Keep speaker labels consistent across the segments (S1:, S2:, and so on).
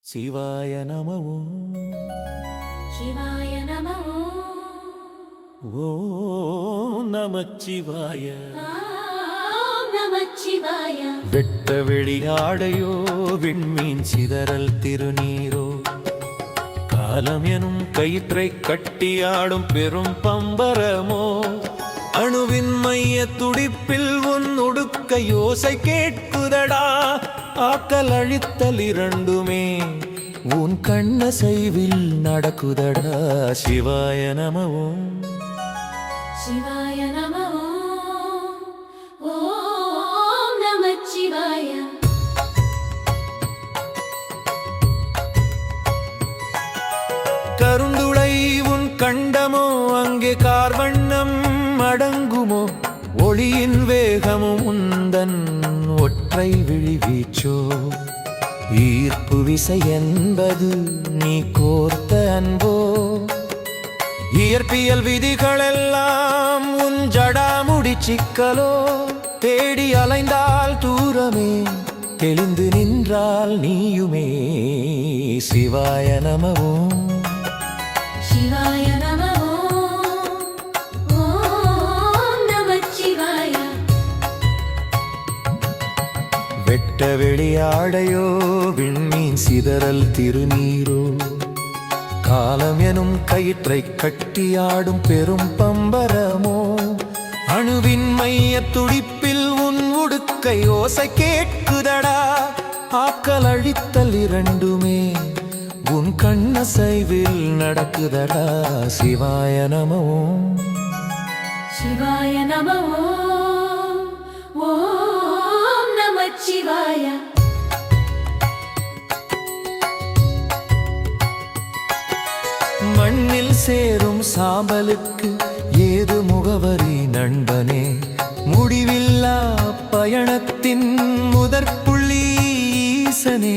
S1: சிவாய நம ஓம்
S2: சிவாய நம
S1: ஓம் நமச்சிவாய
S2: ஓம் நமச்சிவாய.
S1: வெட்ட வெளியாடையோ விண்மீன் சிதறல் திருநீரோ காலம் எனும் கயிற்றை கட்டியாடும் பெரும் பம்பரமோ அணுவின் மைய துடிப்பில் உன் உடுக்க யோசை கேட்குதடா. ஆக்கல் அழித்தல் இரண்டுமே உன் கண்ணசைவில் நடக்குதடா. சிவாய நம ஓம்
S2: சிவாய நம ஓம் நமச்சிவாய.
S1: கருந்துளை உன் கண்டமோ அங்கே கார்வண்ணம் அடங்குமோ ஒளியின் வேகமும் உந்தன் ஒற்றை விழி வீச்சோ. ஈர்ப்பு விசை என்பது நீ கோர்த்த அன்போ. இயற்பியல் விதிகளெல்லாம் உன் ஜடாமுடி சிக்கலோ. தேடி அலைந்தால் தூரமே தெளிந்து நின்றால் நீயுமே. சிவாய நம ஓம்
S2: சிவாய நம ஓம் நமச்சிவாய.
S1: வெட்ட வெளியாடையோ விண்மீன் சிதறல் திருநீரோ காலம் எனும் கயிற்றை கட்டியாடும் பெரும் பம்பரமோ அணுவின் மைய துடிப்பில் உன் உடுக்கை ஓசை கேட்குதடா. ஆக்கல் அழித்தல் இரண்டுமே உன் கண்ணசைவில் நடக்குதடா. சிவாய நம ஓம்
S2: சிவாய நம ஓம் நமச்சிவாய.
S1: மண்ணில் சேரும் சாம்பலுக்கு ஏது முகவரி நண்பனே. முடிவில்லா பயணத்தின் முதற்புள்ளி ஈசனே.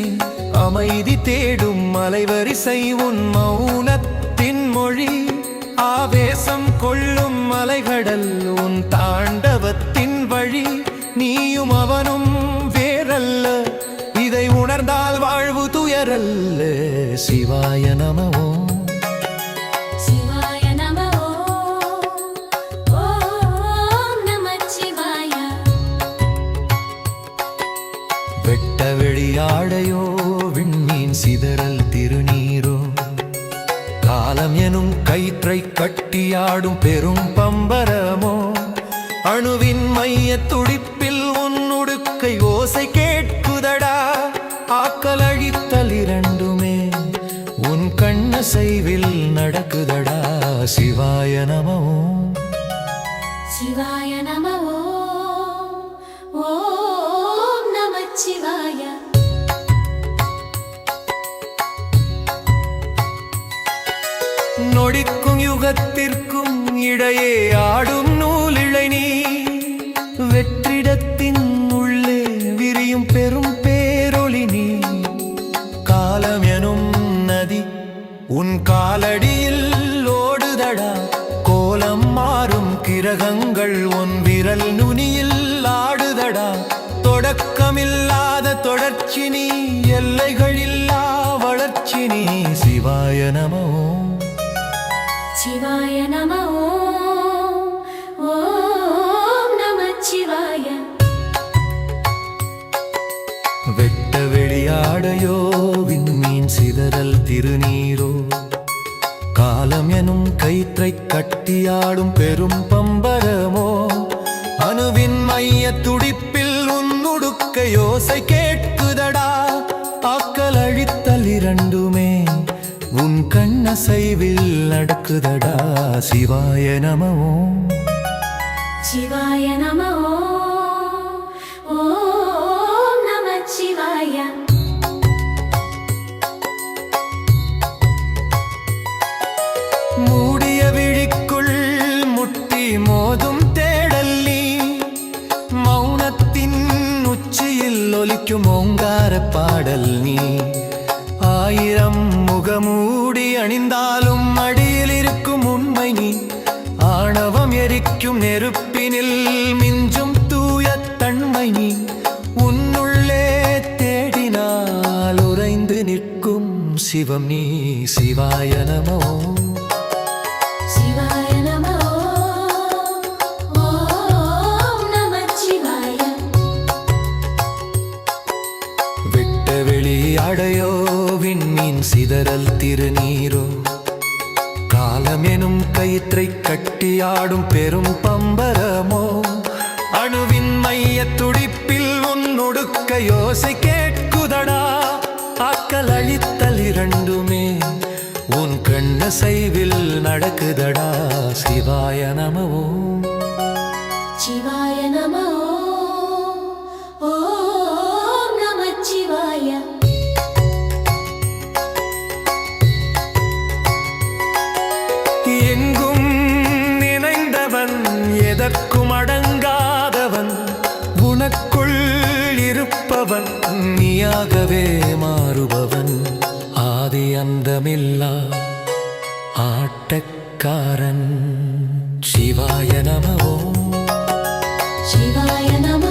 S1: அமைதி தேடும் மலைவரிசை உன் மௌனத்தின் மொழி. ஆவேசம் கொள்ளும் மலைகடல் உன் தாண்டவத்தின் வழி. நீயும் அவனும் வேறல்ல, இதை உணர்ந்தால் வாழ்வு துயரல்ல. சிவாய நம ஓம்
S2: சிவாய நம ஓம் நமச்சிவாய.
S1: வெட்ட வெளியாடையோ விண்மீன் சிதறல் திருநீரோ காலம் எனும் கயிற்றை கட்டியாடும் பெரும் பம்பரமோ அணுவின் மைய துடிப்பில் உன் உடுக்கை ஓசை கேட்குதடா. ஆக்கல் அழித்தல் இரண்டுமே உன் கண்ணசைவில் நடக்குதடா. சிவாய நம ஓம்
S2: சிவாய நம ஓம் நமச்சிவாய.
S1: நொடிக்கும் யுகத்திற்கும் இடையே ஆடும் நூலிழை நீ. வெற்றிடத்தின் உள்ளே விரியும் பெரும் பேரொளி நீ. காலம் எனும் நதி உன் காலடியில் ஓடுதடா. கோலம் மாறும் கிரகங்கள் உன் விரல் நுனியில் ஆடுதடா. தொடக்கமில்லாத தொடர்ச்சி நீ, எல்லைகளில்லா வளர்ச்சி நீ. சிவாய நம ஓம்
S2: சிவாய நம ஓம் நமச்சிவாய.
S1: வெட்ட வெளியாடையோ விண்மீன் சிதறல் திருநீரோ காலம் எனும் கயிற்றை கட்டியாடும் பெரும் பம்பரமோ அணுவின் மைய துடிப்பில் உன் உடுக்க யோசை கேட்குதடா. ஆக்கல் அழித்தல் இரண்டுமே உன் கண்ணசைவில் நடக்குதடா. சிவாய நம ஓம்
S2: சிவாய நம ஓம் நமச்சிவாய.
S1: மூடிய விழிக்குள் முட்டி மோதும் தேடல் நீ. மௌனத்தின் உச்சியில் ஒலிக்கும் ஓங்கார பாடல் நீ. ஆயிரம் முகமூடி அணிந்தாலும் அடியில் இருக்கும் உண்மை நீ. ஆணவம் எரிக்கும் நெருப்பினில் மிஞ்சும் தூய தன்மை நீ. உன்னுள்ளே தேடினால் உறைந்து நிற்கும் சிவம் நீ சிவாய நமோ
S2: சிவாய நம ஓம் நமச்சிவாய
S1: வெட்ட வெளி அடையோ விண்மீன் சிதறல் திருநீரோ காலமெனும் கயிற்றை கட்டியாடும் பெரும் பம்பரமோ அணுவின் மைய துடிப்பில் உன்னொடுக்க யோசை கேட்குதடா ஆக்கல் அழித்தல் இரண்டுமே உன் கண்ண சைவில் நடக்குதடா சிவாய நமோ
S2: சிவாய நம ஓம் நமச்சிவாய
S1: எங்கும் நினைந்தவன் எதற்கும் அடங்காதவன் உனக்குள் இருப்பவன் நீயாகவே மாறுபவன் ஆதி அந்தமில்லா ஆட்டக்காரன் சிவாய நமோ
S2: சிவாய நம